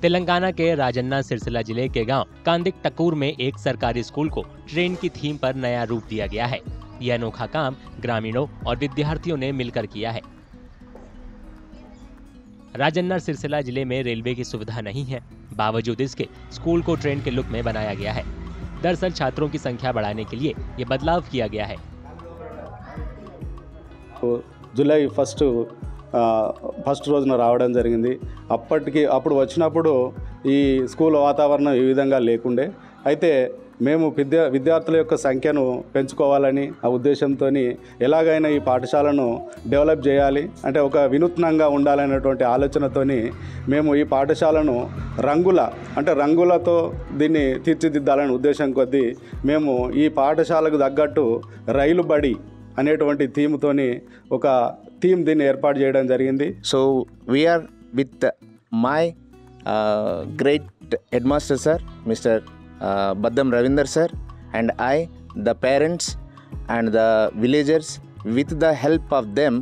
तेलंगाना के राजन्ना सिरसिला जिले के गांव कांदिक टकूर में एक सरकारी स्कूल को ट्रेन की थीम पर नया रूप दिया गया है। यह अनोखा काम ग्रामीणों और विद्यार्थियों ने मिलकर किया है। राजन्ना सिरसिला जिले में रेलवे की सुविधा नहीं है, बावजूद इसके स्कूल को ट्रेन के लुक में बनाया गया है। दरअसल छात्रों की संख्या बढ़ाने के लिए ये बदलाव किया गया है। जुलाई ఫస్ట్ రోజున రావడం జరిగింది। అప్పుడు వచ్చినప్పుడు ఈ స్కూల్ వాతావరణం ఈ విధంగా లేకుండే, అయితే మేము విద్యార్థుల యొక్క సంఖ్యను పెంచుకోవాలని ఆ ఉద్దేశంతో ఎలాగైనా ఈ పాఠశాలను డెవలప్ చేయాలి, అంటే ఒక వినూత్నంగా ఉండాలనేటువంటి ఆలోచనతోని మేము ఈ పాఠశాలను రంగులతో దీన్ని తీర్చిదిద్దాలనే ఉద్దేశం కొద్దీ మేము ఈ పాఠశాలకు తగ్గట్టు రైలు బడి అనేటువంటి థీమ్తోని ఒక థీమ్ దీన్ని ఏర్పాటు చేయడం జరిగింది। So we are with my great head master sir mister Baddam Ravinder sir and the parents and the villagers. With the help of them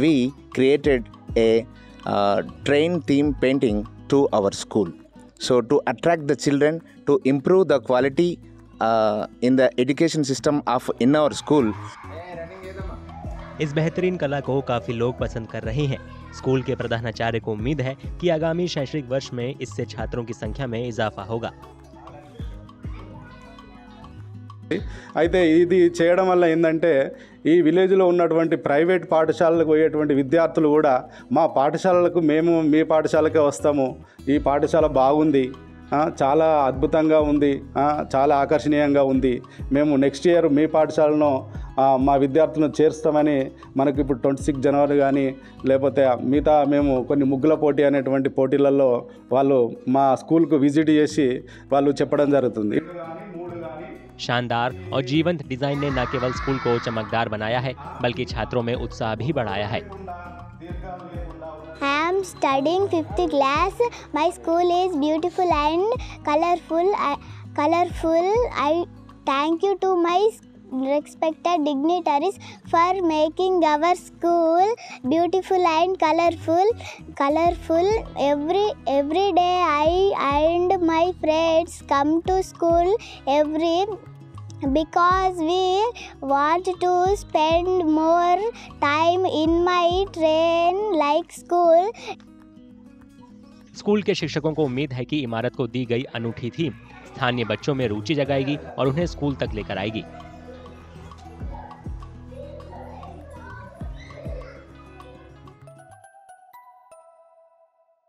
we created a train theme painting to our school, so to attract the children, to improve the quality in the education system of in our school. इस बेहतरीन कला को काफी लोग पसंद कर रहे हैं। स्कूल के प्रधानाचार्य को उम्मीद है कि आगामी शैक्षणिक वर्ष में इससे छात्रों की संख्या में इजाफा होगा। అయితే ఇది చేయడం వల్ల ఏంటంటే ఈ విలేజ్లో ఉన్నటువంటి ప్రైవేట్ పాఠశాలలకు పోయేటువంటి విద్యార్థులు కూడా మా పాఠశాలలకు మేము మీ పాఠశాలకే వస్తాము, ఈ పాఠశాల బాగుంది, చాలా అద్భుతంగా ఉంది, చాలా ఆకర్షణీయంగా ఉంది, మేము నెక్స్ట్ ఇయర్ మీ పాఠశాలను మా విద్యార్థులను చేర్స్తామని మనకు ఇప్పుడు 26 జనవరి కానీ లేకపోతే మిగతా మేము కొన్ని ముగ్గుల పోటీ అనేటువంటి పోటీలలో వాళ్ళు మా స్కూల్కు విజిట్ చేసి వాళ్ళు చెప్పడం జరుగుతుంది। शानदार और जीवंत डिजाइन ने न केवल स्कूल को चमकदार बनाया है बल्कि छात्रों में उत्साह भी बढ़ाया है। I am studying 5th class. My school is beautiful and colorful. I thank you to my respected dignitaries for making our school beautiful and colorful. Every day I and my friends come to school because we want to spend more time in my train like school. School के शिक्षकों को उम्मीद है कि इमारत को दी गई अनूठी थीम स्थानीय बच्चों में रुचि जगाएगी और उन्हें स्कूल तक लेकर आएगी।